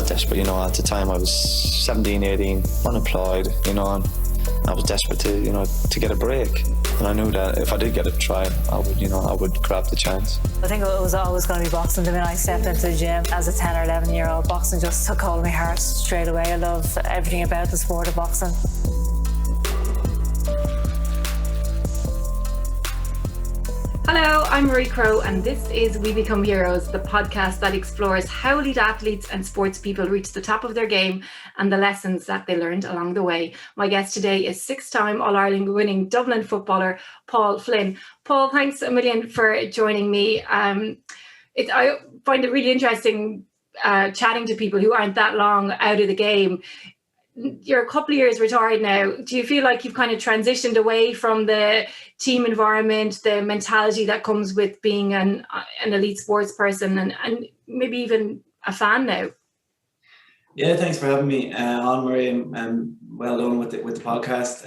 felt desperate, at the time I was 17, 18, unemployed, and I was desperate to get a break. And I knew that if I did get a try, I would grab the chance. I think it was always going to be boxing. The minute I stepped into the gym as a 10 or 11 year old, boxing just took hold of my heart straight away. I love everything about the sport of boxing. Hello, I'm Marie Crowe, and this is We Become Heroes, the podcast that explores how elite athletes and sports people reach the top of their game and the lessons that they learned along the way. My guest today is 6-time All-Ireland winning Dublin footballer, Paul Flynn. Paul, thanks a million for joining me. I find it really interesting chatting to people who aren't that long out of the game. You're a couple of years retired now. Do you feel like you've kind of transitioned away from the team environment, the mentality that comes with being an elite sports person and maybe even a fan now? Yeah, thanks for having me on, Marie, and well done with the podcast.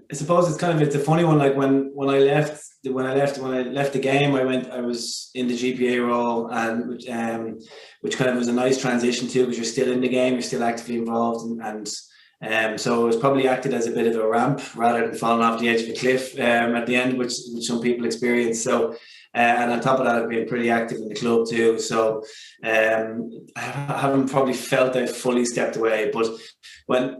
I suppose it's a funny one. Like when I left the game, I was in the GPA role, and which kind of was a nice transition too, because you're still in the game, you're still actively involved, and so it was probably acted as a bit of a ramp rather than falling off the edge of a cliff at the end, which some people experience. So. And on top of that, I've been pretty active in the club too. So I haven't probably felt I've fully stepped away. But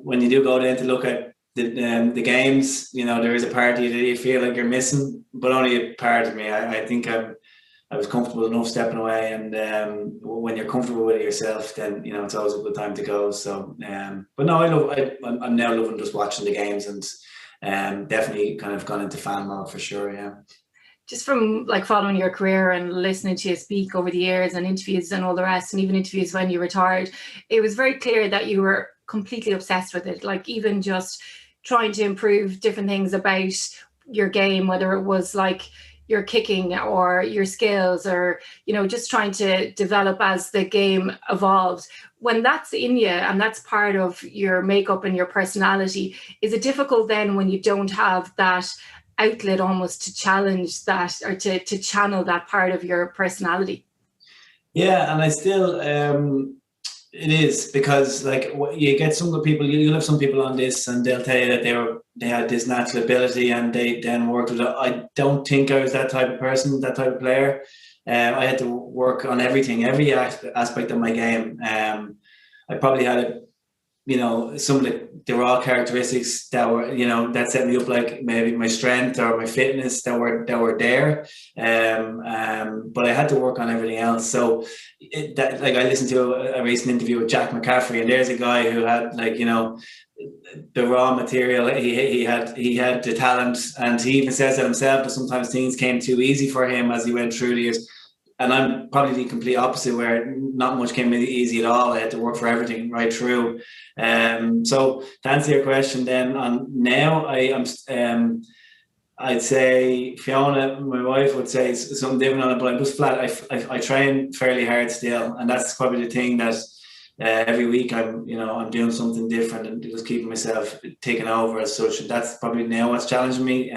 when you do go down to look at the games, there is a part of you that you feel like you're missing, but only a part of me. I think I was comfortable enough stepping away, and when you're comfortable with it yourself, then it's always a good time to go. So, but no, I'm now loving just watching the games, and definitely kind of gone into fan mode for sure. Yeah. Just from following your career and listening to you speak over the years and interviews and all the rest, and even interviews when you retired, it was very clear that you were completely obsessed with it. Like even just trying to improve different things about your game, whether it was like your kicking or your skills or, just trying to develop as the game evolved. When that's in you and that's part of your makeup and your personality, is it difficult then when you don't have that outlet almost to challenge that or to channel that part of your personality? Yeah, and I still it is, because you get some good people, you'll have some people on this and they'll tell you that they had this natural ability and they then worked with it. I don't think I was that type of person, that type of player. I had to work on everything, every aspect of my game. I probably had some of the raw characteristics that were, that set me up, like maybe my strength or my fitness that were there. But I had to work on everything else. So I listened to a recent interview with Jack McCaffrey, and there's a guy who had the raw material. He had the talent, and he even says that himself, that sometimes things came too easy for him as he went through the years. And I'm probably the complete opposite, where not much came easy at all. I had to work for everything right through. So to answer your question, then on now, I'd say Fiona, my wife, would say something different on it, but I'm just flat. I train fairly hard still, and that's probably the thing that every week I'm doing something different and just keeping myself taken over as such. And that's probably now what's challenging me.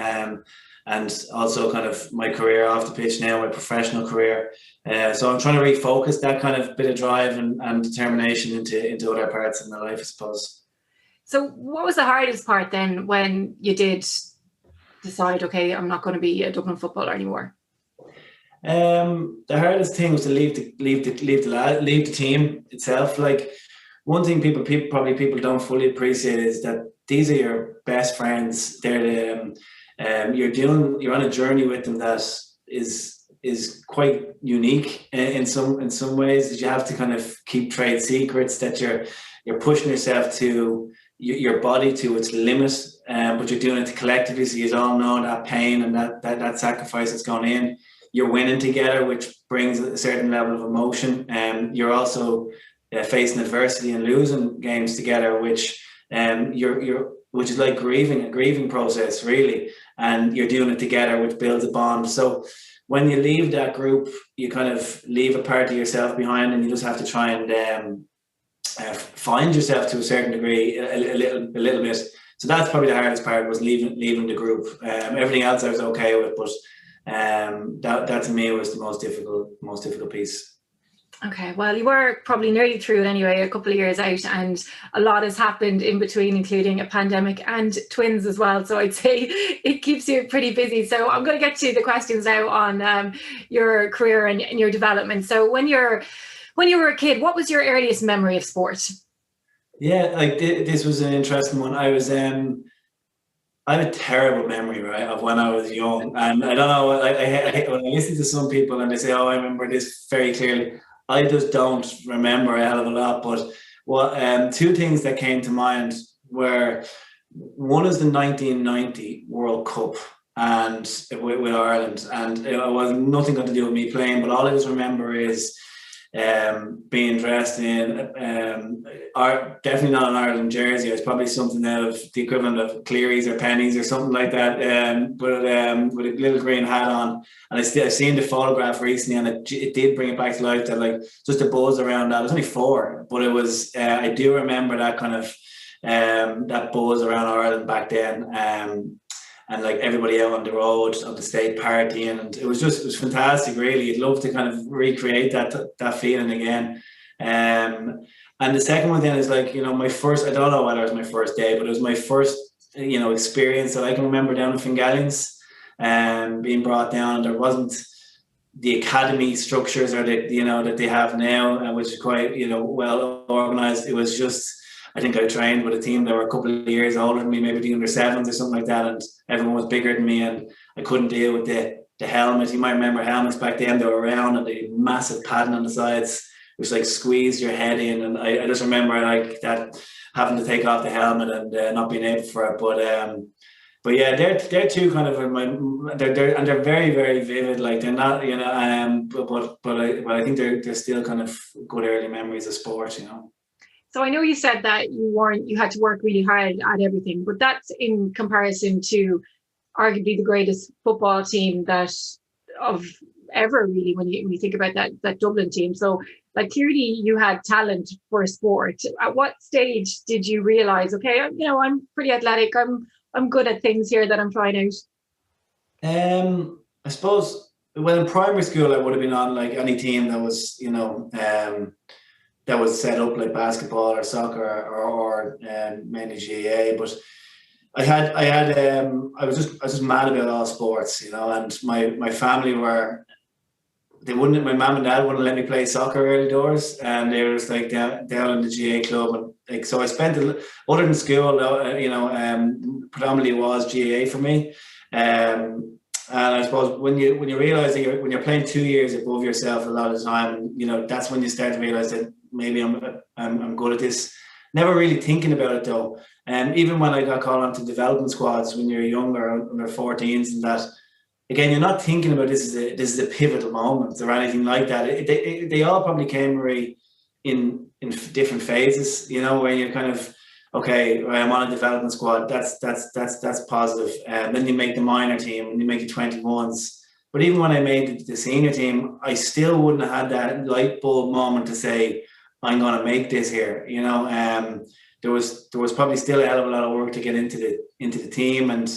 And also kind of my career off the pitch now, my professional career. So I'm trying to refocus that kind of bit of drive and determination into other parts of my life, I suppose. So what was the hardest part then when you did decide, okay, I'm not going to be a Dublin footballer anymore? The hardest thing was to leave the team itself. Like, one thing people don't fully appreciate is that these are your best friends. They're you're on a journey with them that is quite unique in some ways, that you have to kind of keep trade secrets, that you're pushing yourself to your body to its limit, but you're doing it collectively, so you all know that pain and that sacrifice that's gone in. You're winning together, which brings a certain level of emotion, and you're also facing adversity and losing games together, which which is like a grieving process, really. And you're doing it together, which builds a bond. So when you leave that group, you kind of leave a part of yourself behind, and you just have to try and find yourself to a certain degree, a little bit. So that's probably the hardest part, was leaving the group. Everything else I was okay with, but that to me was the most difficult piece. Okay, well, you were probably nearly through it anyway, a couple of years out, and a lot has happened in between, including a pandemic and twins as well. So I'd say it keeps you pretty busy. So I'm going to get to the questions now on your career and your development. So when you were a kid, what was your earliest memory of sport? Yeah, like this was an interesting one. I have a terrible memory, right, of when I was young, and I don't know. When I listen to some people and they say, "Oh, I remember this very clearly," I just don't remember a hell of a lot. But two things that came to mind were, one is the 1990 World Cup and with Ireland, and it was nothing got to do with me playing, but all I just remember is being dressed in definitely not an Ireland jersey. It's probably something out of the equivalent of Cleary's or Penny's or something like that, but with a little green hat on. And I've seen the photograph recently, and it did bring it back to life, that like just a buzz around that. I was only 4, but it was I do remember that kind of that buzz around Ireland back then. And like everybody out on the road of the state partying, and it was fantastic, really. I'd love to kind of recreate that feeling again. And the second one then is like, my first, I don't know whether it was my first day, but it was my first, experience that I can remember down in Fingallians, being brought down, and there wasn't the academy structures or that they have now, and which is quite, well organized. It was just, I think I trained with a team that were a couple of years older than me, maybe the under 7s or something like that, and everyone was bigger than me, and I couldn't deal with the helmet. You might remember helmets back then, they were round and they had massive padding on the sides, which like squeezed your head in, and I just remember like that, having to take off the helmet and not being able for it. But yeah, they're two kind of they're very, very vivid. Like they're not, but I think they're still kind of good early memories of sport, So I know you said that you had to work really hard at everything, but that's in comparison to arguably the greatest football team of ever, really, when you think about that Dublin team. So like clearly you had talent for sport. At what stage did you realize, okay, I'm pretty athletic, I'm good at things here that I'm trying out? I suppose, well, in primary school I would have been on like any team that was, that was set up like basketball or soccer or mainly GAA. But I was just mad about all sports, and my family my mom and dad wouldn't let me play soccer early doors, and they were just like down in the GAA club, and like, so I spent, other than school, predominantly it was GAA for me. And I suppose when you realize that when you're playing 2 years above yourself a lot of the time, that's when you start to realize that maybe I'm good at this. Never really thinking about it though. And even when I got called onto development squads when you're younger, under 14s, and that, again, you're not thinking about this is a pivotal moment or anything like that. They all probably came, Marie, in different phases. Where you're kind of, okay, I'm on a development squad. That's positive. And then you make the minor team, and you make the 21s. But even when I made the senior team, I still wouldn't have had that light bulb moment to say, I'm going to make this here. There was probably still a hell of a lot of work to get into the team, and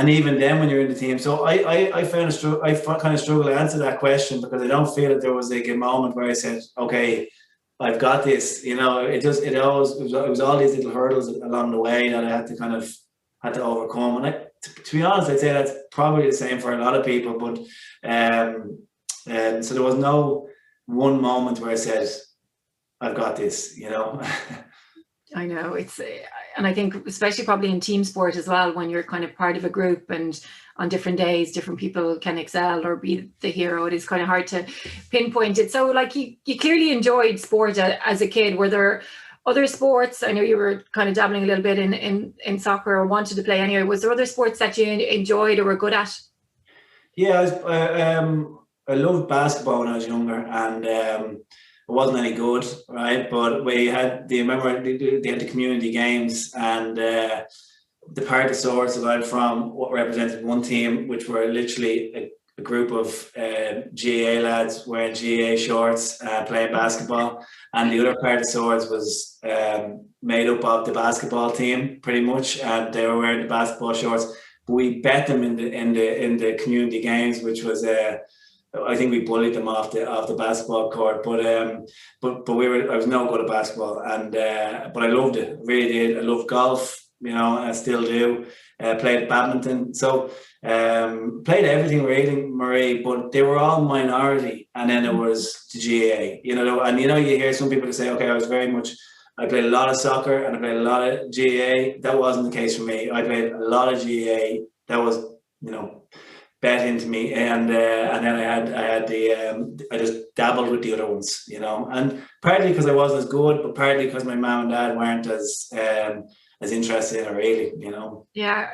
even then when you're in the team. So I kind of struggle to answer that question, because I don't feel that there was like a moment where I said, okay, I've got this. It was all these little hurdles along the way that I had to overcome. And to be honest, I'd say that's probably the same for a lot of people. But so there was no one moment where I said, I've got this, I know, and I think especially probably in team sport as well, when you're kind of part of a group and on different days, different people can excel or be the hero. It is kind of hard to pinpoint it. So like you clearly enjoyed sport as a kid. Were there other sports? I know you were kind of dabbling a little bit in soccer or wanted to play anyway. Was there other sports that you enjoyed or were good at? Yeah, I loved basketball when I was younger, and it wasn't any good, right? But they had the community games, and the part of Swords that I'm from, what represented one team, which were literally a group of GAA lads wearing GAA shorts playing basketball, and the other part of Swords was made up of the basketball team pretty much, and they were wearing the basketball shorts. But we bet them in the community games, which was I think we bullied them off the basketball court, but I was no good at basketball, and but I loved it, really did. I loved golf, I still do. Played badminton, so played everything really, Marie. But they were all minority, and then it was the GAA, and you hear some people say, okay, I played a lot of soccer and I played a lot of GAA. That wasn't the case for me. I played a lot of GAA. That was, bet into me, and then I just dabbled with the other ones, and partly because I wasn't as good, but partly because my mom and dad weren't as interested in it, really, Yeah,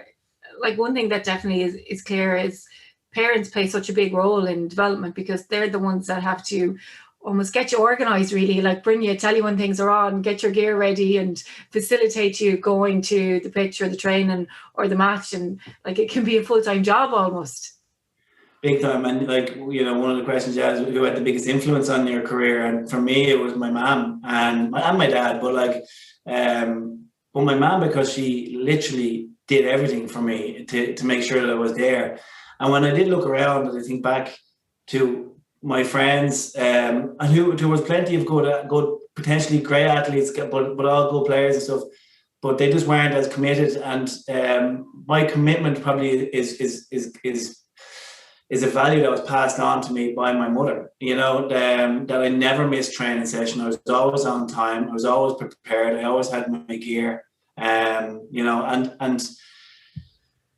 like one thing that definitely is clear is parents play such a big role in development, because they're the ones that have to almost get you organized, really, like tell you when things are on, get your gear ready, and facilitate you going to the pitch or the training or the match, and like it can be a full-time job almost. Big time. And one of the questions you asked, who had the biggest influence on your career? And for me, it was my mom and my dad. But my mom, because she literally did everything for me to make sure that I was there. And when I did look around, and I think back to my friends, and there was plenty of good, potentially great athletes, but all good players and stuff. But they just weren't as committed. And my commitment probably is a value that was passed on to me by my mother, that I never missed training session. I was always on time. I was always prepared. I always had my gear, and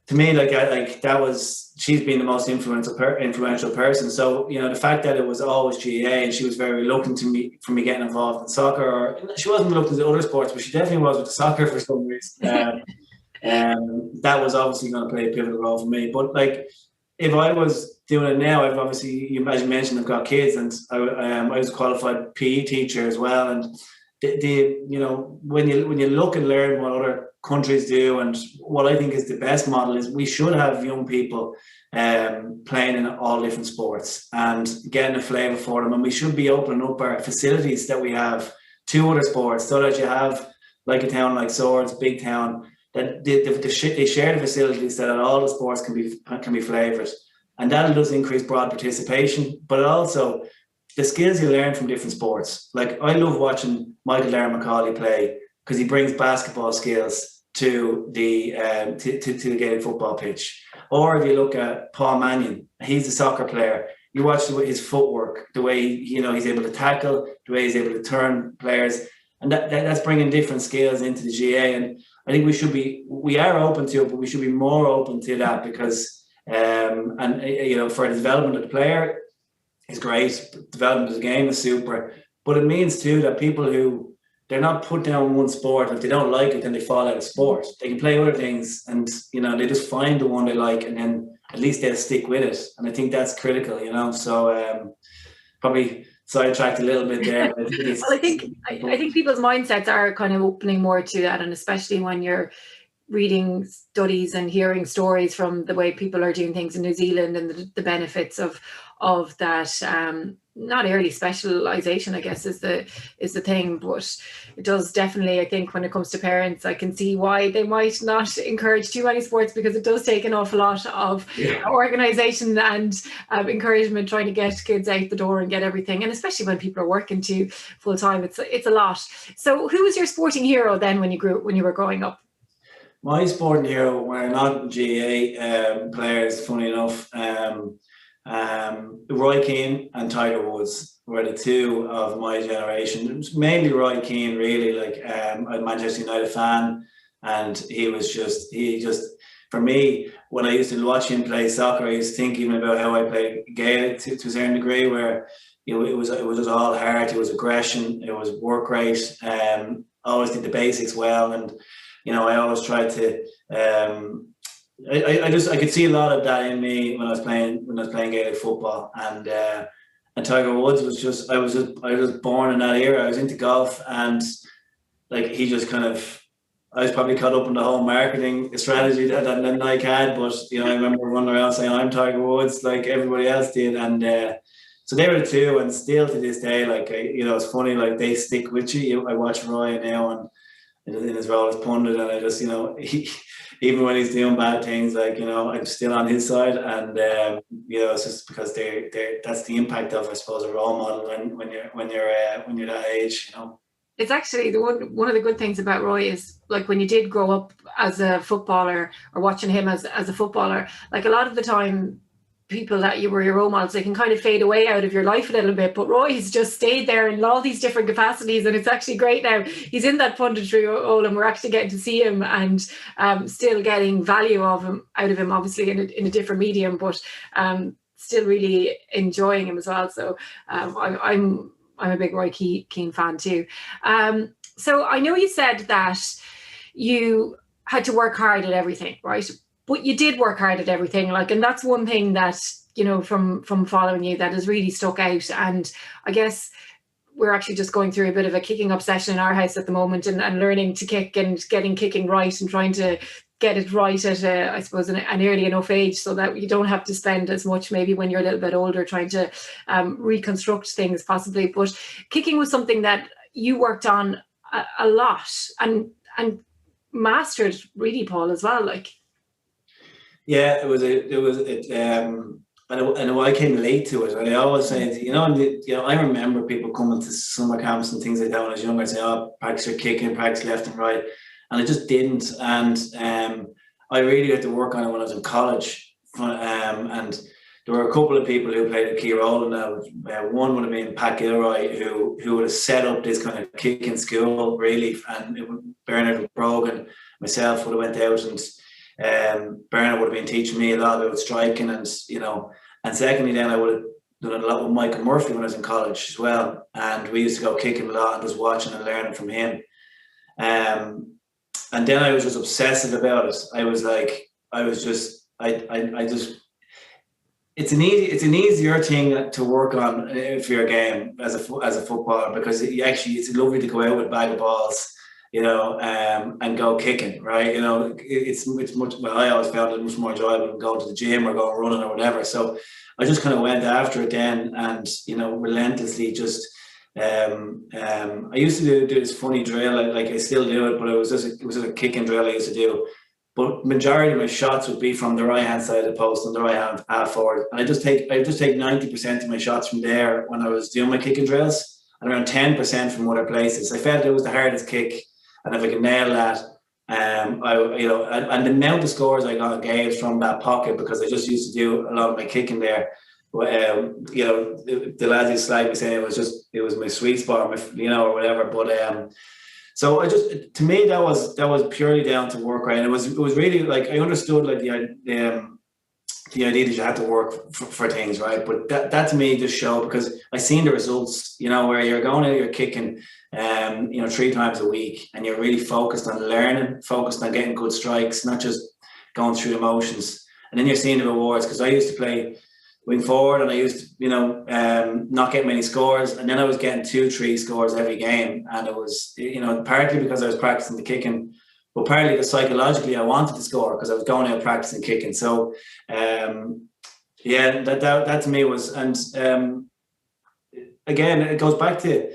to me, that was, she's been the most influential person. So, the fact that it was always GAA, and she was very reluctant for me getting involved in soccer, or she wasn't reluctant to other sports, but she definitely was with the soccer for some reason. That was obviously going to play a pivotal role for me. But if I was doing it now, I've obviously, as you mentioned, I've got kids, and I was a qualified PE teacher as well. And when you look and learn what other countries do, and what I think is the best model is we should have young people playing in all different sports and getting a flavour for them. And we should be opening up our facilities that we have to other sports, so that you have, like a town like Swords, big town, that they share the facilities, so that all the sports can be flavoured, and that does increase broad participation. But also the skills you learn from different sports. Like, I love watching Michael Darragh-Macaulay play, because he brings basketball skills to the Gaelic football pitch. Or if you look at Paul Mannion, he's a soccer player. You watch his footwork, the way he's able to tackle, the way he's able to turn players, and that's bringing different skills into the GAA. And I think we are open to it, but we should be more open to that, because for the development of the player is great, development of the game is super, but it means too that people who, they're not put down one sport. If they don't like it, then they fall out of sport. They can play other things, and they just find the one they like, and then at least they'll stick with it. And I think that's critical, So probably sidetracked a little bit there. But I think people's mindsets are kind of opening more to that, and especially when you're reading studies and hearing stories from the way people are doing things in New Zealand, and the benefits of that. Not early specialization, I guess, is the thing, but it does definitely, I think, when it comes to parents, I can see why they might not encourage too many sports, because it does take an awful lot of organization and encouragement, trying to get kids out the door and get everything, and especially when people are working too full time, it's a lot. So who was your sporting hero then when you were growing up? My sporting hero were not GAA players, funny enough. Roy Keane and Tiger Woods were the two of my generation. It was mainly Roy Keane, really. I'm a Manchester United fan, and he just for me, when I used to watch him play soccer, I used to think even about how I played Gaelic to a certain degree, where it was just all heart, it was aggression, it was work rate. Always did the basics well, and I always tried to. I could see a lot of that in me when I was playing Gaelic football, and Tiger Woods was just I was born in that era. I was into golf, and he just kind of, I was probably caught up in the whole marketing strategy that Nike had, but I remember running around saying I'm Tiger Woods like everybody else did, and so they were the two, and still to this day, it's funny, they stick with you. I watch Roy now, and in his role as pundit, and I just, even when he's doing bad things, like, I'm still on his side, and it's just because that's the impact of, I suppose, a role model when you're that age, It's actually one of the good things about Roy is, like, when you did grow up as a footballer or watching him as a footballer, like, a lot of the time people that you were your role models, they can kind of fade away out of your life a little bit, but Roy's just stayed there in all these different capacities, and it's actually great now. He's in that punditry role, and we're actually getting to see him, and still getting value out of him, obviously in a different medium, but still really enjoying him as well. So I'm a big Roy Keane fan too. So I know you said that you had to work hard at everything, right? But you did work hard at everything, like, and that's one thing that, from following you, that has really stuck out. And I guess we're actually just going through a bit of a kicking obsession in our house at the moment, and learning to kick and getting kicking right and trying to get it right at I suppose an early enough age, so that you don't have to spend as much maybe when you're a little bit older trying to reconstruct things possibly. But kicking was something that you worked on a lot and mastered, really, Paul, as well. Like, yeah, and I came late to it. I always say, I remember people coming to summer camps and things like that when I was younger and saying, "Oh, practice your kicking, practice left and right," and I just didn't. And I really had to work on it when I was in college. And there were a couple of people who played a key role in that. One would have been Pat Gilroy, who would have set up this kind of kicking school, really. And Bernard Brogan, myself, would have went out, and Bernard would have been teaching me a lot about striking, and secondly, then I would have done a lot with Michael Murphy when I was in college as well, and we used to go kicking a lot and just watching and learning from him. And then I was just obsessive about it. It's an easier thing to work on for your game as a footballer, because it's lovely to go out with a bag of balls, and go kicking, right? It's much. Well, I always found it much more enjoyable than going to the gym or going running or whatever. So I just kind of went after it then, and relentlessly just. I used to do this funny drill, like I still do it, but it was just a kicking drill I used to do. But majority of my shots would be from the right hand side of the post on the right hand half forward. And I just take 90% of my shots from there when I was doing my kicking drills, and around 10% from other places. I felt it was the hardest kick. And if I could nail that, and the amount of scores I got games from that pocket, because I just used to do a lot of my kicking there. The lads used to slag me saying it was my sweet spot, or whatever. But so to me that was purely down to work, right? And it was really, like, I understood, like, the idea that you had to work for things, right? But that to me just showed, because I seen the results, where you're going out, you're kicking 3 times a week, and you're really focused on learning, focused on getting good strikes, not just going through the motions. And then you're seeing the rewards, because I used to play wing forward, and I used to, not get many scores, and then I was getting 2-3 scores every game, and it was, partly because I was practicing the kicking, but partly because psychologically I wanted to score, because I was going out practicing kicking. So, that to me was, and again, it goes back to,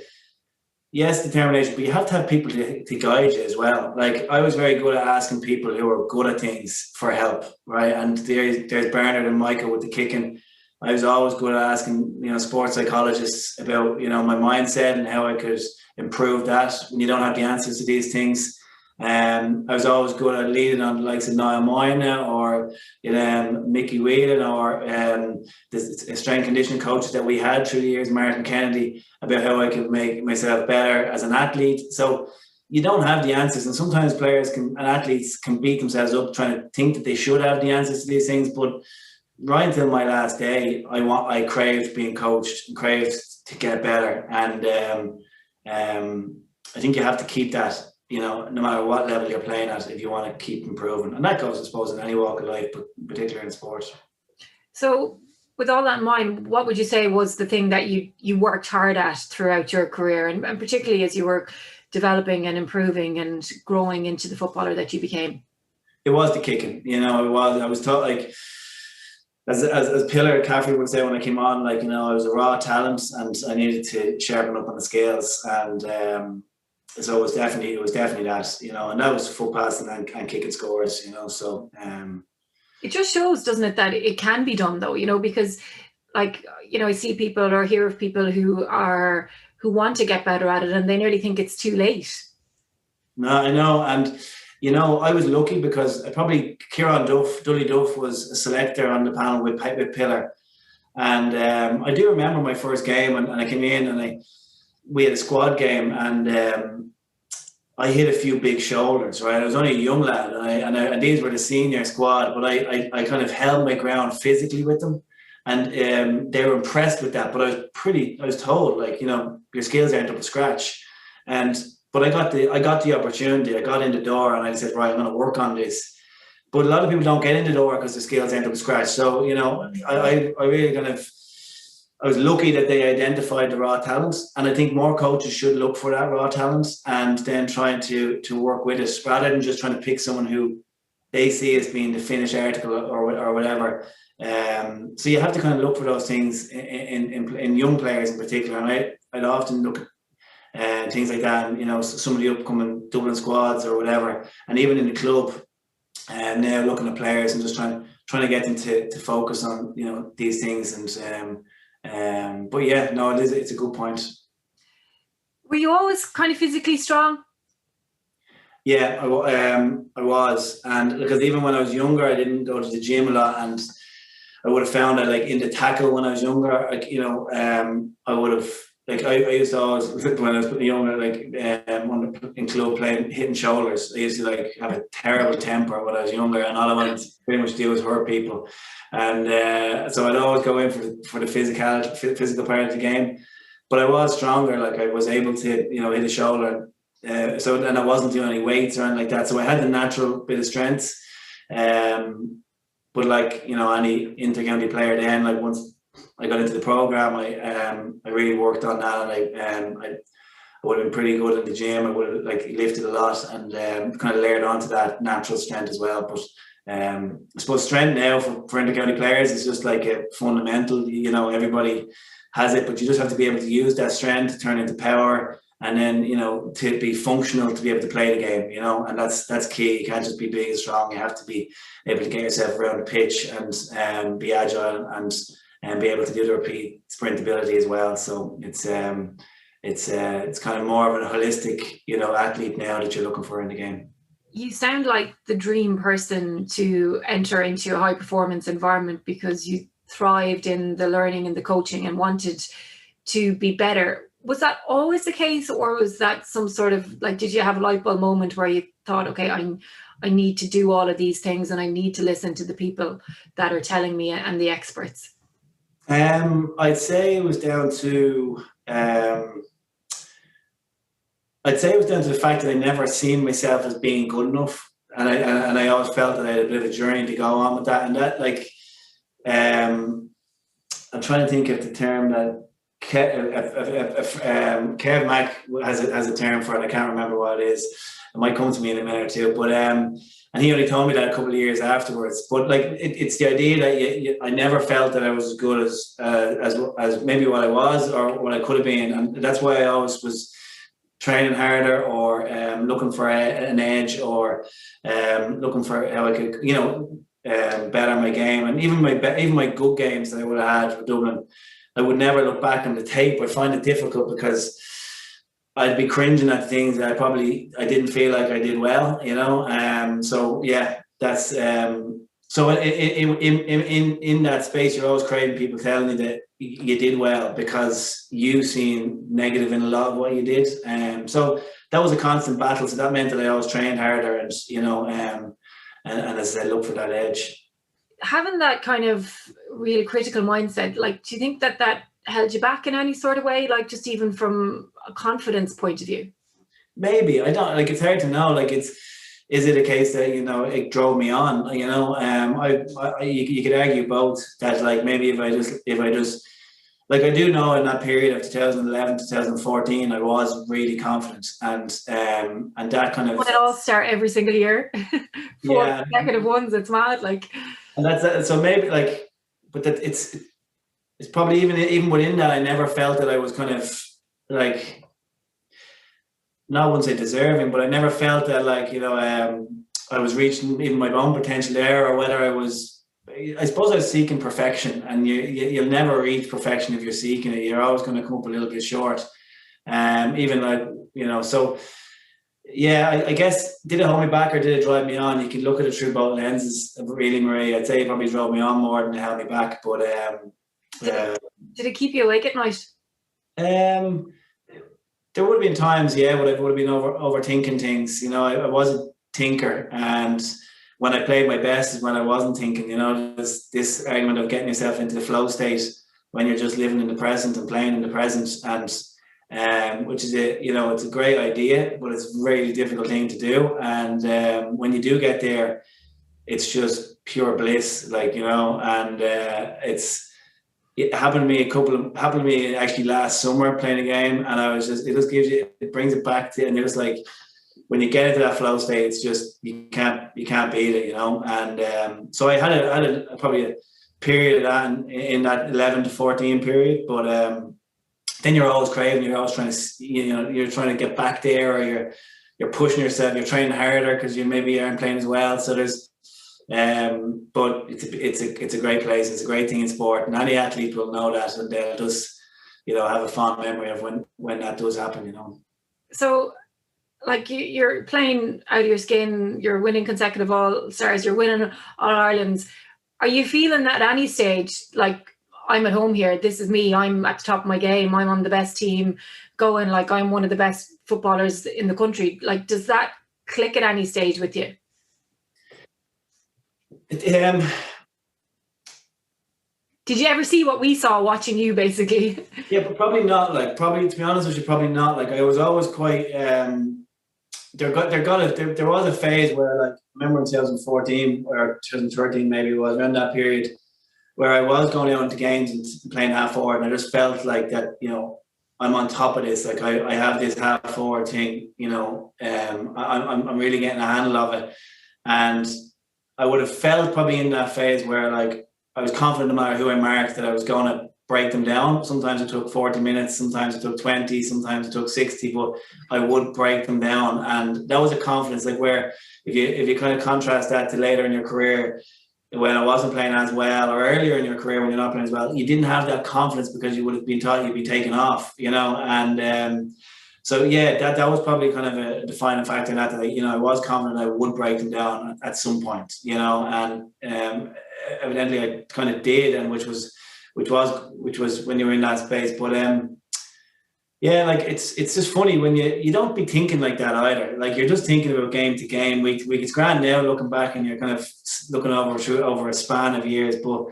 yes, determination, but you have to have people to guide you as well. Like, I was very good at asking people who are good at things for help, right? And there's Bernard and Michael with the kicking. I was always good at asking, sports psychologists about, my mindset and how I could improve that when you don't have the answers to these things. I was always good at leading on the likes of Niall Moyna or Mickey Whelan, or the strength conditioning coaches that we had through the years, Martin Kennedy, about how I could make myself better as an athlete. So you don't have the answers, and sometimes athletes can beat themselves up trying to think that they should have the answers to these things. But right until my last day, I craved being coached and craved to get better, and I think you have to keep that. No matter what level you're playing at, if you want to keep improving. And that goes, I suppose, in any walk of life, but particularly in sports. So with all that in mind, what would you say was the thing that you worked hard at throughout your career, and particularly as you were developing and improving and growing into the footballer that you became? It was the kicking. It was. I was taught, like, as Pillar Caffrey would say when I came on, like, I was a raw talent and I needed to sharpen up on the scales. And So it was definitely that, you know, and that was foot passing and kicking scores, you know. So it just shows, doesn't it, that it can be done though, you know, because like, you know, I see people or hear of people who want to get better at it and they nearly think it's too late. No, I know. And, you know, I was lucky because Dully Duff was a selector on the panel with Pillar. And I do remember my first game and I came in and we had a squad game and I hit a few big shoulders, right? I was only a young lad and these were the senior squad, but I kind of held my ground physically with them. And they were impressed with that, but I was told, like, you know, your skills aren't up to scratch. But I got the opportunity. I got in the door and I said, right, I'm going to work on this. But a lot of people don't get in the door because the skills aren't up to scratch. So, you know, I really I was lucky that they identified the raw talents. And I think more coaches should look for that raw talents and then trying to work with it rather than just trying to pick someone who they see as being the finished article or whatever. So you have to kind of look for those things in young players in particular. And I'd often look at things like that, and, you know, some of the upcoming Dublin squads or whatever, and even in the club, and now looking at players and just trying to get them to focus on, you know, these things. And but yeah, no, it's a good point. Were you always kind of physically strong? Yeah, I was, and because even when I was younger, I didn't go to the gym a lot, and I would have found that, like, in the tackle when I was younger, like, you know, I would have, like, I used to always, when I was younger, like, in club playing, hitting shoulders. I used to, like, have a terrible temper when I was younger, and all I wanted to pretty much do was hurt people. And so I'd always go in for the physical part of the game. But I was stronger, like, I was able to, you know, hit a shoulder. So then I wasn't doing any weights or anything like that. So I had the natural bit of strength. But, like, you know, any inter-county player then, like, once I got into the program, I really worked on that, and I would have been pretty good in the gym. I would have, like, lifted a lot and kind of layered onto that natural strength as well. But I suppose strength now for inter-county players is just like a fundamental. You know, everybody has it, but you just have to be able to use that strength to turn into power. And then, you know, to be functional, to be able to play the game, you know, and that's key. You can't just be big and strong. You have to be able to get yourself around the pitch and be agile and be able to do the repeat sprint ability as well. So it's kind of more of a holistic, you know, athlete now that you're looking for in the game. You sound like the dream person to enter into a high performance environment because you thrived in the learning and the coaching and wanted to be better. Was that always the case, or was that some sort of, like, did you have a light bulb moment where you thought, okay, I need to do all of these things and I need to listen to the people that are telling me and the experts? I'd say it was down to the fact that I never seen myself as being good enough, and I always felt that I had a bit of a journey to go on with that. And that, like, I'm trying to think of the term that Kev Mack has a term for it. I can't remember what it is. It might come to me in a minute or two. But and he only told me that a couple of years afterwards. But, like, it's the idea that I never felt that I was as good as maybe what I was or what I could have been, and that's why I always was training harder or looking for an edge or looking for how I could, you know, better my game. And even my good games that I would have had for Dublin, I would never look back on the tape. I find it difficult because I'd be cringing at things that I didn't feel like I did well, you know. So yeah, that's so in that space, you're always craving people telling you that you did well because you've seen negative in a lot of what you did. So that was a constant battle. So that meant that I always trained harder, and, you know, and as I look for that edge. Having that kind of really critical mindset, like, do you think that held you back in any sort of way, like, just even from a confidence point of view? Maybe. I don't, like, it's hard to know. Like, is it a case that, you know, it drove me on, you know? You could argue both, that, like, maybe if I just like, I do know in that period of 2011 2014 I was really confident, and that kind of, when it all start every single year. Four yeah, consecutive ones, it's mad, like. And that's so maybe, like, but that it's probably even within that, I never felt that I was kind of, like, not once say deserving, but I never felt that like, you know, I was reaching even my own potential there, or whether I suppose I was seeking perfection, and you'll never reach perfection if you're seeking it. You're always going to come up a little bit short. Even like, you know, so yeah, I guess, did it hold me back or did it drive me on? You can look at it through both lenses, really, Marie. I'd say it probably drove me on more than it held me back. But did it keep you awake at night? There would have been times, yeah, but I would have been overthinking things. You know, I was a thinker, and when I played my best is when I wasn't thinking. You know, this argument of getting yourself into the flow state when you're just living in the present and playing in the present, and which is it's a great idea, but it's a really difficult thing to do. And when you do get there, it's just pure bliss, like, you know. And it happened to me actually last summer playing a game, and it brings it back to, and you're just like, when you get into that flow state, it's just, you can't beat it, you know. And so I had probably a period of that in that 11 to 14 period, but then you're always craving, you're always trying to, you're trying to get back there, or you're pushing yourself, you're training harder because you maybe aren't playing as well. So there's, but it's a great place. It's a great thing in sport, and any athlete will know that, and they'll just, have a fond memory of when that does happen, you know. So, like, you're playing out of your skin, you're winning consecutive All-Stars, you're winning All-Irelands. Are you feeling that at any stage, like, I'm at home here, this is me, I'm at the top of my game, I'm on the best team going, like, I'm one of the best footballers in the country? Like, does that click at any stage with you? Did you ever see what we saw watching you, basically? Yeah, but probably not. Like, probably, to be honest with you, probably not. Like, I was always quite. There was a phase where, like, I remember in 2014 or 2013, maybe it was around that period, where I was going out into games and playing half forward, and I just felt like that. I'm on top of this. Like, I have this half forward thing. I'm really getting a handle of it, and I would have felt probably in that phase where, like, I was confident no matter who I marked that I was going to break them down. Sometimes it took 40 minutes, sometimes it took 20, sometimes it took 60, but I would break them down. And that was a confidence, like, where if you kind of contrast that to later in your career, when I wasn't playing as well, or earlier in your career when you're not playing as well, you didn't have that confidence because you would have been taught you'd be taken off, and so yeah, that was probably kind of a defining factor in that I was confident I would break them down at some point, and evidently I kind of did, and which was when you were in that space. But yeah, like, it's just funny when you don't be thinking like that either. Like, you're just thinking about game to game, week. It's grand now looking back, and you're kind of looking over a span of years. But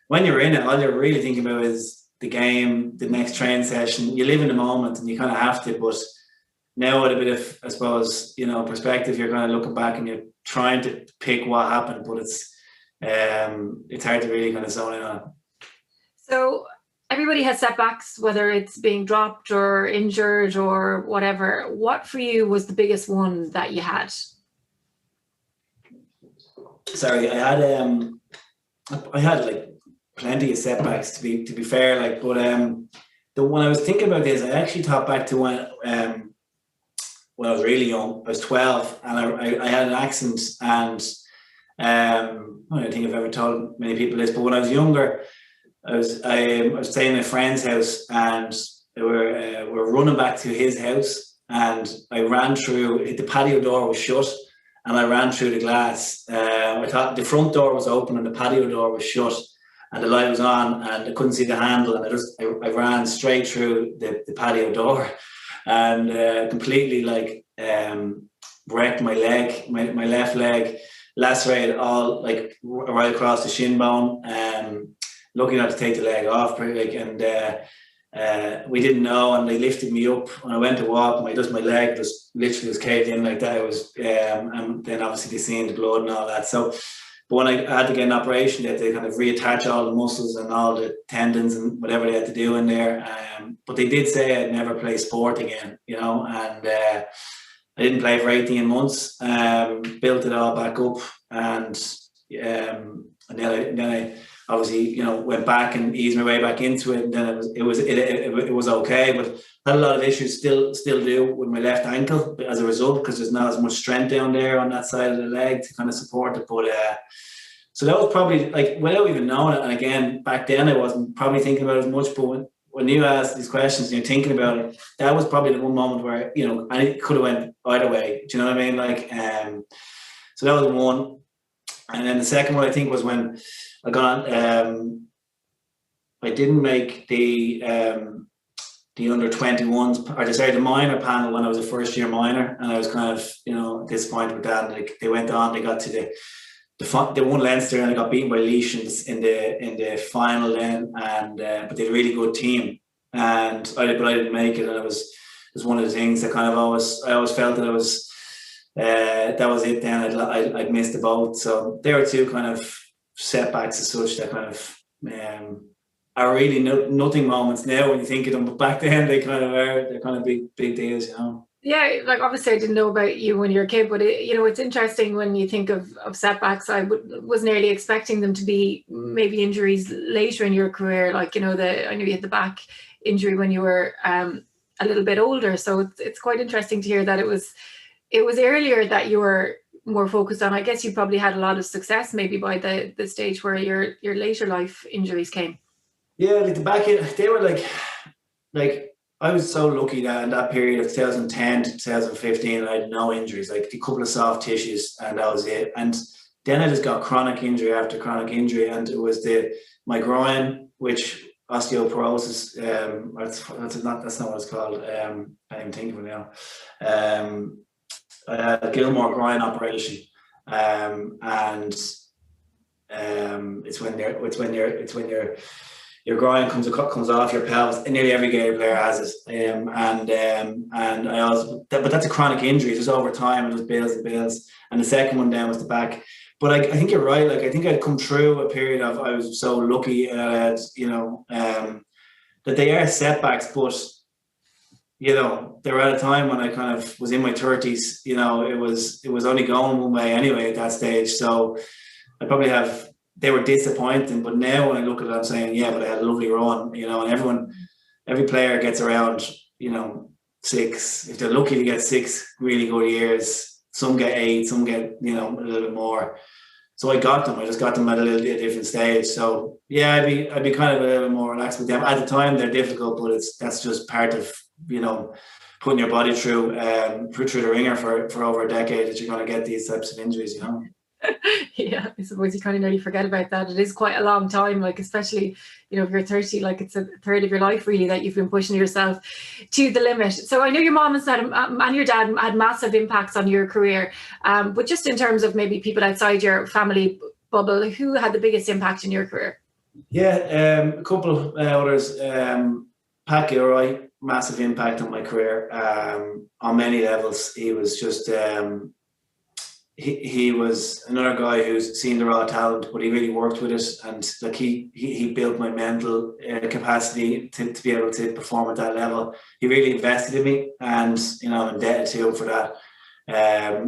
when you're in it, all you're really thinking about is the game, the next training session. You live in the moment, and you kind of have to. But now with a bit of, I suppose, perspective, you're kind of looking back and you're trying to pick what happened, but it's hard to really kind of zone in on it. So everybody has setbacks, whether it's being dropped or injured or whatever. What for you was the biggest one that you had? Sorry, I had like plenty of setbacks, to be fair. Like, but when I was thinking about this, I actually thought back to when I was really young. I was 12, and I had an accident, and I don't think I've ever told many people this, but when I was younger, I was staying in a friend's house, and we were running back to his house, and I ran through. The patio door was shut, and I ran through the glass. I thought the front door was open and the patio door was shut, and the light was on, and I couldn't see the handle, and I ran straight through the patio door, and completely, like, wrecked my leg, my left leg, lacerated all, like, right across the shin bone. Lucky not to take the leg off, and we didn't know, and they lifted me up. When I went to walk, my leg was literally caved in like that. It was, and then obviously they seen the blood and all that. So, but when I had to get an operation, they kind of reattach all the muscles and all the tendons and whatever they had to do in there. But they did say I'd never play sport again, and I didn't play for 18 months. Built it all back up, and then obviously, you know, went back and eased my way back into it, and then it was okay. But I had a lot of issues still do with my left ankle as a result, because there's not as much strength down there on that side of the leg to kind of support it. But so that was probably, like, without even knowing it. And again, back then I wasn't probably thinking about it as much, but when you ask these questions and you're thinking about it, that was probably the one moment where, you know, and it could have went either way. Do you know what I mean? Like, so that was one. And then the second one, I think, was when I got on, I didn't make the under 21s, or sorry, the minor panel when I was a first year minor, and I was kind of, you know, disappointed with that. Like, they went on, they got to they won Leinster, and they got beaten by Laois in the final then, and but they had a really good team, and I didn't make it, and it was one of the things that kind of I always felt that I was that was it. Then I'd missed the boat. So there were two kind of setbacks as such that kind of are really nothing moments now when you think of them, but back then they're kind of big deals, you know. Yeah, like, obviously I didn't know about you when you were a kid, but you know, it's interesting when you think of setbacks. I was nearly expecting them to be maybe injuries later in your career, like, you know, I know you had the back injury when you were a little bit older, so it's quite interesting to hear that it was earlier that you were more focused on. I guess you probably had a lot of success maybe by the stage where your later life injuries came. Yeah, like the back, they were like I was so lucky that in that period of 2010 to 2015, I had no injuries, like a couple of soft tissues, and that was it. And then I just got chronic injury after chronic injury, and it was my groin, which osteoporosis, that's not what it's called. I can't even think of it now. A Gilmore groin operation, and it's when your groin comes off your pelvis, and nearly every Gaelic player has it. And I also, but that's a chronic injury. It's just over time, and it was bills and bills. And the second one down was the back. But I think you're right. Like, I think I'd come through a period of, I was so lucky, you know, that they are setbacks, but, you know, they were at a time when I kind of was in my 30s. You know, it was only going one way anyway at that stage. So I probably they were disappointing, but now when I look at it, I'm saying, yeah, but I had a lovely run, you know. And every player gets around, you know, 6. If they're lucky to get 6 really good years, some get 8, some get, you know, a little bit more. So I just got them at a little bit different stage. So yeah, I'd be kind of a little more relaxed with them. At the time, they're difficult, but that's just part of, you know, putting your body through the ringer for over a decade, that you're going to get these types of injuries, you know. Yeah, I suppose you kind of nearly forget about that. It is quite a long time, like, especially, you know, if you're 30, like, it's a third of your life really that you've been pushing yourself to the limit. So I know your mom and your dad had massive impacts on your career, but just in terms of maybe people outside your family bubble, who had the biggest impact in your career? Yeah, a couple of others. Pat Gilroy, massive impact on my career on many levels. He was just he was another guy who's seen the raw talent, but he really worked with it, and like he built my mental capacity to be able to perform at that level. He really invested in me, and, you know, I'm indebted to him for that.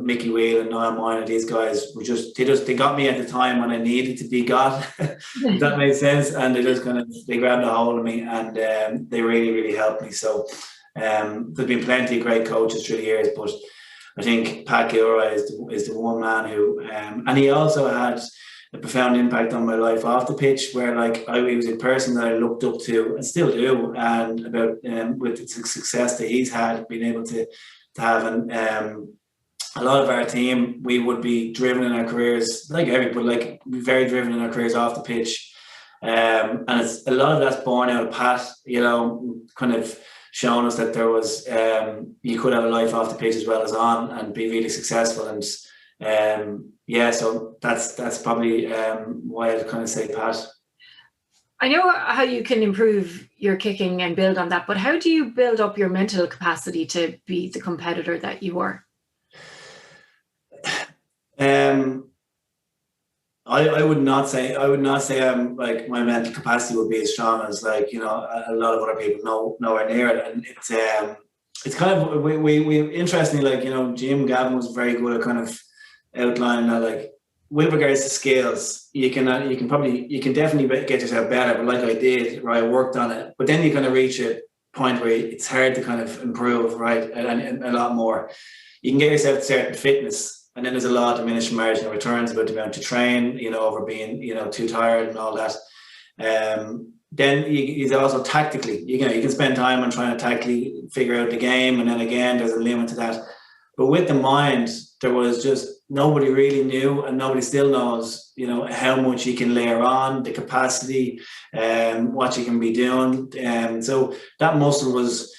Mickey Wheel and Niall Moynihan, these guys were they got me at the time when I needed to be got. If that makes sense. And they grabbed a hold of me, and they really helped me. So there's been plenty of great coaches through the years, but I think Pat Gilroy is the one man who, and he also had a profound impact on my life off the pitch, where, like, he was a person that I looked up to and still do, and about with the success that he's had, being able to have. And a lot of our team, we would be driven in our careers, like everybody, like, very driven in our careers off the pitch, and it's a lot of that's born out of Pat, you know, kind of showing us that there was you could have a life off the pitch as well as on, and be really successful. And yeah, so that's probably why I'd kind of say Pat. I know how you can improve your kicking and build on that, but how do you build up your mental capacity to be the competitor that you are? I would not say I'm, like, my mental capacity would be as strong as, like, you know, a lot of other people, nowhere near it. And it's kind of, we interestingly, like, you know, Jim Gavin was very good at kind of outlining that, like, with regards to skills, you can definitely get yourself better. But like I did, right, I worked on it. But then you kind of reach a point where it's hard to kind of improve, right, and a lot more. You can get yourself to certain fitness, and then there's a lot of diminished margin of returns about the amount to train, over being, too tired and all that. Then he's also tactically, you can spend time on trying to tactically figure out the game, and then again, there's a limit to that. But with the mind, there was just nobody really knew, and nobody still knows, how much you can layer on, the capacity, what you can be doing. So that muscle was,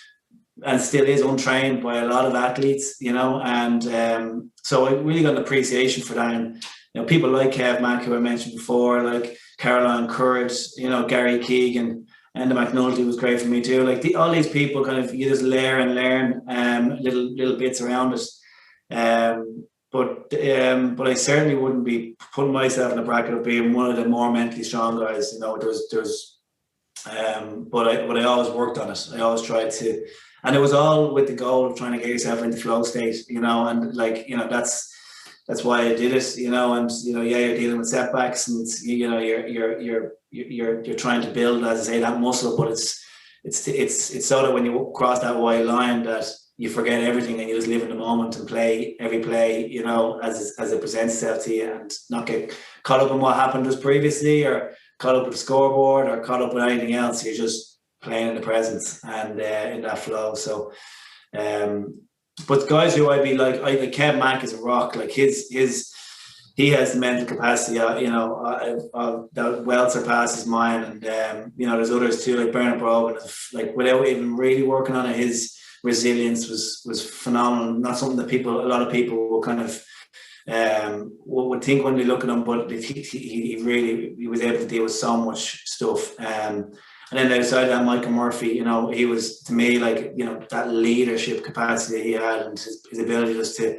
and still is, untrained by a lot of athletes, and so I really got an appreciation for that. And, people like Kev Mack, who I mentioned before, like Caroline Courage, Gary Keegan, and the McNulty was great for me too. Like all these people, kind of, you just layer and learn little bits around it. But I certainly wouldn't be putting myself in a bracket of being one of the more mentally strong guys. But I always worked on it. I always tried to, and it was all with the goal of trying to get yourself into flow state. And that's why I did it. And you're dealing with setbacks, and you're trying to build, as I say, that muscle. But it's so that when you cross that white line, that you forget everything and you just live in the moment and play every play, as it presents itself to you, and not get caught up in what happened just previously, or caught up with the scoreboard, or caught up with anything else. You're just playing in the present and in that flow. So, but guys who I'd be like Kev Mack is a rock. Like he has the mental capacity, that well surpasses mine. And there's others too, like Bernard Brogan. Like without even really working on it, his resilience was phenomenal. Not something that a lot of people will kind of would think when they look at him, but he was able to deal with so much stuff. And then outside that, Michael Murphy, he was, to me, like, that leadership capacity he had, and his ability just to,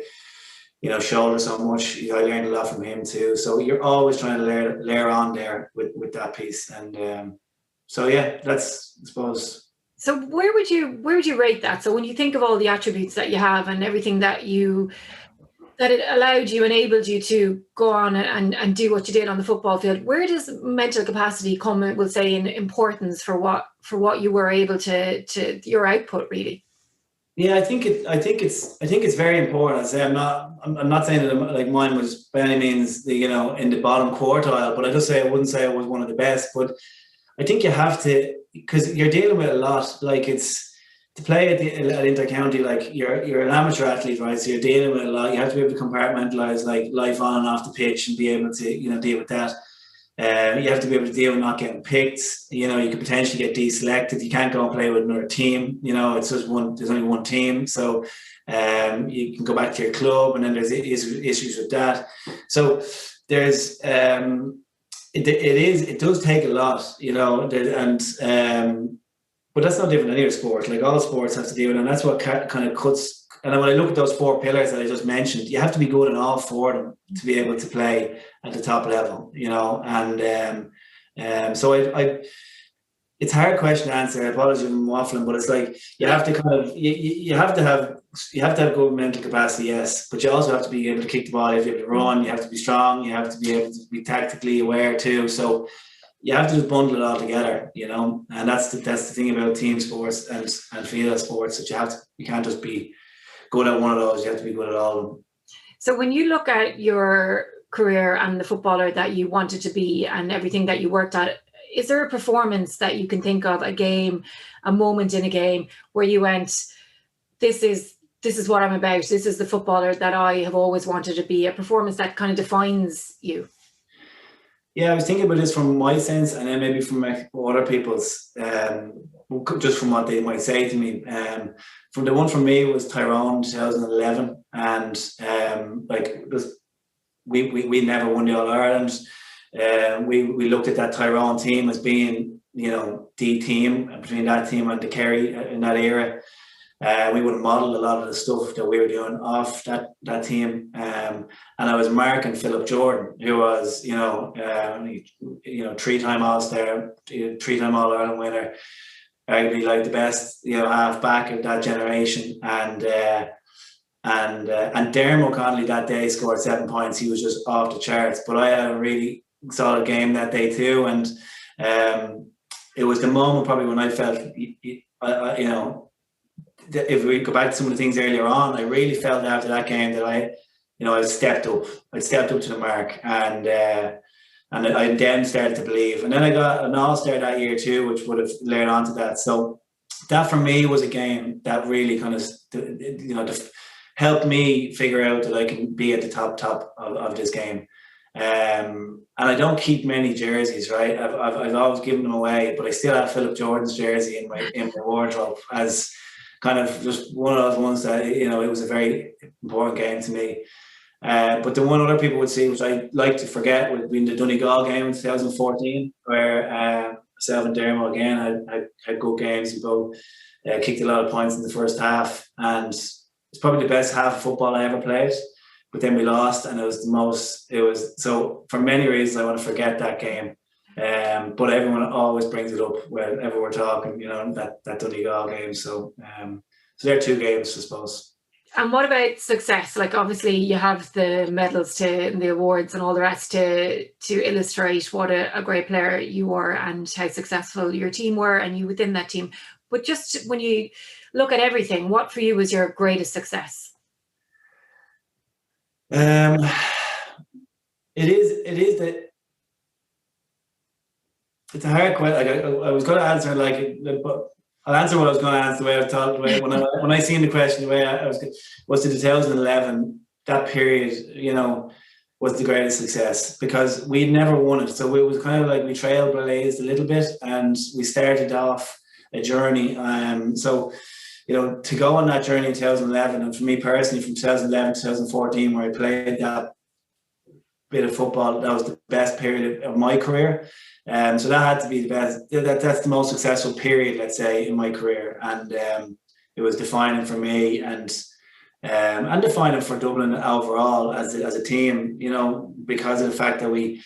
shoulder so much. I learned a lot from him too. So you're always trying to layer on there with that piece. And so yeah, that's, I suppose. So where would you rate that? So when you think of all the attributes that you have and everything that it allowed you, enabled you to go on and do what you did on the football field, where does mental capacity come, we'll say, in importance for what you were able to your output, really? Yeah, I think it's very important. I say I'm not saying that like mine was by any means in the bottom quartile, but I wouldn't say I was one of the best. But I think you have to, because you're dealing with a lot. Like, it's to play at inter-county, like you're an amateur athlete, right? So you're dealing with a lot. You have to be able to compartmentalize like life on and off the pitch and be able to deal with that. You have to be able to deal with not getting picked. You could potentially get deselected. You can't go and play with another team. It's just there's only one team. So you can go back to your club, and then there's issues with that. So there's it does take a lot, but that's not different than any other sport. Like, all sports have to deal with it, and that's what kind of cuts. And when I look at those 4 pillars that I just mentioned, you have to be good in all 4 of them to be able to play at the top level, And so it's a hard question to answer. I apologize if I'm waffling, but it's like you have to kind of you have to have good mental capacity, yes, but you also have to be able to kick the ball. You have to be able to run. You have to be strong. You have to be able to be tactically aware too. So you have to just bundle it all together, and that's the thing about team sports and field sports, that you can't just be good at one of those. You have to be good at all of them. So when you look at your career and the footballer that you wanted to be and everything that you worked at, is there a performance that you can think of, a game, a moment in a game where you went, this is what I'm about, this is the footballer that I have always wanted to be, a performance that kind of defines you? Yeah, I was thinking about this from my sense, and then maybe from other people's, just from what they might say to me. From the one for me was Tyrone 2011, and we never won the All Ireland. We looked at that Tyrone team as being, the team, between that team and the Kerry in that era. We would have modelled a lot of the stuff that we were doing off that team. And I was marking Philip Jordan, who was, 3-time All-Star, 3-time All-Ireland winner, arguably like the best, half back of that generation. And And Dermot Connolly that day scored 7 points. He was just off the charts. But I had a really solid game that day too, and it was the moment probably when I felt, if we go back to some of the things earlier on, I really felt after that game that I stepped up. I stepped up to the mark, and I then started to believe. And then I got an All-Star that year too, which would have layered onto that. So that for me was a game that really kind of, helped me figure out that I can be at the top of this game. And I don't keep many jerseys, right? I've always given them away, but I still have Philip Jordan's jersey in my wardrobe as kind of just one of those ones that, it was a very important game to me. But the one other people would see, which I like to forget, would be the Donegal game in 2014, where myself and Dermot again had good games. We both kicked a lot of points in the first half, and it's probably the best half of football I ever played. But then we lost, and so for many reasons I want to forget that game. But everyone always brings it up whenever we're talking, that Donegal game. So there are two games, I suppose. And what about success? Like, obviously you have the medals and the awards and all the rest to illustrate what a great player you were and how successful your team were and you within that team. But just when you look at everything, what for you was your greatest success? It is that it's a hard question. I was going to answer but I'll answer what I was going to answer the way I thought. When I seen the question, the way I was the 2011. That period, was the greatest success because we'd never won it. So it was kind of like we trailblazed a little bit, and we started off a journey. So to go on that journey in 2011, and for me personally, from 2011 to 2014, where I played that bit of football, that was the best period of my career. So that had to be the best. That's the most successful period, let's say, in my career, and it was defining for me and defining for Dublin overall as a team. Because of the fact that we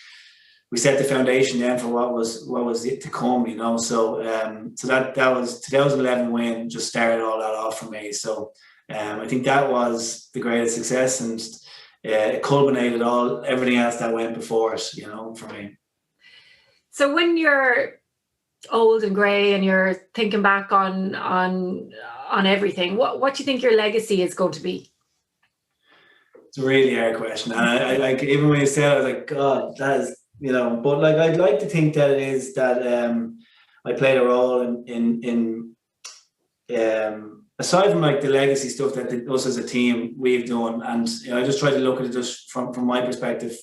set the foundation then for what was it to come. So that was 2011 win just started all that off for me. So I think that was the greatest success, and it culminated everything else that went before it. For me. So when you're old and grey and you're thinking back on everything, what do you think your legacy is going to be? It's a really hard question. And I like, even when you said it, I was like, God, that is, but like, I'd like to think that it is that I played a role in aside from like the legacy stuff that us as a team we've done. And I just try to look at it just from my perspective.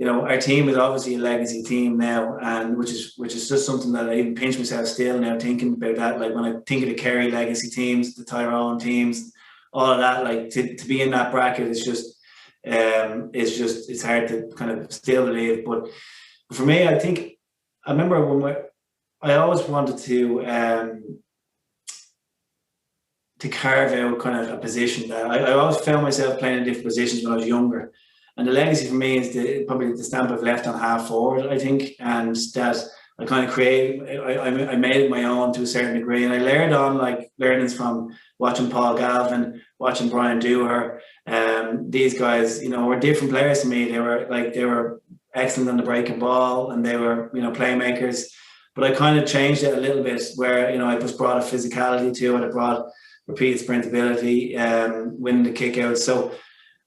Our team is obviously a legacy team now, and which is just something that I even pinch myself still now thinking about that. Like when I think of the Kerry legacy teams, the Tyrone teams, all of that, like to be in that bracket is just it's hard to kind of still believe. But for me, I remember when I always wanted to carve out kind of a position that I always found myself playing in different positions when I was younger. And the legacy for me is probably the stamp I've left on half forward, I think, and that I kind of I made it my own to a certain degree, and I learned on like learnings from watching Paul Galvin, watching Brian Dooher. These guys, were different players to me. They were excellent on the breaking ball, and they were playmakers. But I kind of changed it a little bit, where I just brought a physicality to it. I brought repeated sprint ability, winning the kick out. So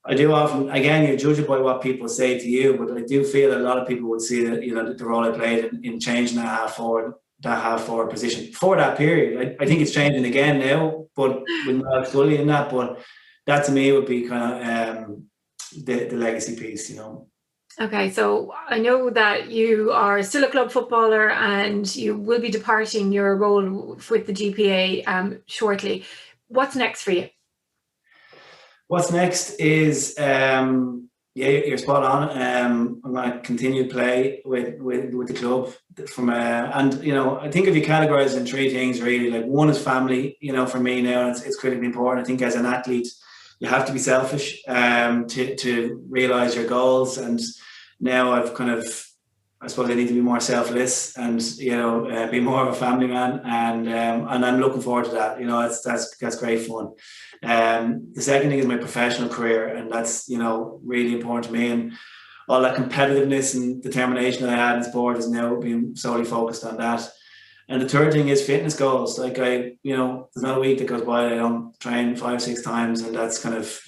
I do often, again, you judge it by what people say to you, but I do feel that a lot of people would see that, the role I played in changing that half forward position for that period. I think it's changing again now, but with not fully in that. But that to me would be kind of the legacy piece, Okay, so I know that you are still a club footballer and you will be departing your role with the GPA shortly. What's next for you? What's next is, you're spot on. I'm going to continue to play with the club I think if you categorize in three things really, like one is family, for me now, it's critically important. I think as an athlete, you have to be selfish to realize your goals. And now I suppose I need to be more selfless and, you know, be more of a family man. And I'm looking forward to that. You know, that's great fun. The second thing is my professional career, and that's, you know, really important to me. And all that competitiveness and determination that I had in sport is now being solely focused on that. And the third thing is fitness goals. Like there's not a week that goes by that I don't train 5-6 times, and that's kind of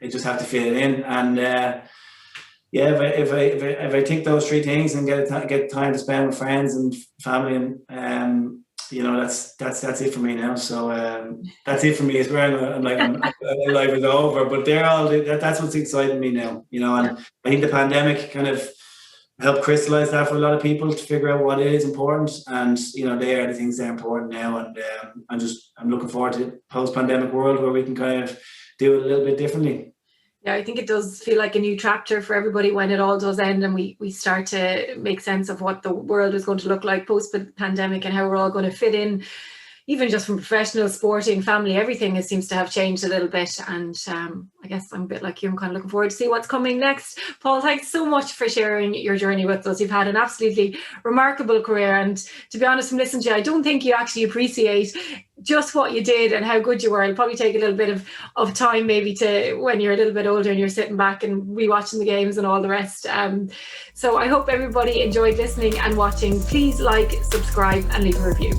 I just have to fit it in. And if I tick those three things and get time to spend with friends and family, and you know, that's it for me now. So that's it for me. It's where I'm like life is over. But that's what's exciting me now. You know, and I think the pandemic kind of helped crystallize that for a lot of people to figure out what is important. And you know, they are the things that are important now. And I'm looking forward to the post-pandemic world where we can kind of do it a little bit differently. Yeah, I think it does feel like a new chapter for everybody when it all does end and we start to make sense of what the world is going to look like post-pandemic and how we're all going to fit in, even just from professional, sporting, family, everything seems to have changed a little bit. And I guess I'm a bit like you, I'm kind of looking forward to see what's coming next. Paul, thanks so much for sharing your journey with us. You've had an absolutely remarkable career. And to be honest, from listening to you, I don't think you actually appreciate just what you did and how good you were. It'll probably take a little bit of time maybe to when you're a little bit older and you're sitting back and rewatching the games and all the rest. So I hope everybody enjoyed listening and watching. Please like, subscribe and leave a review.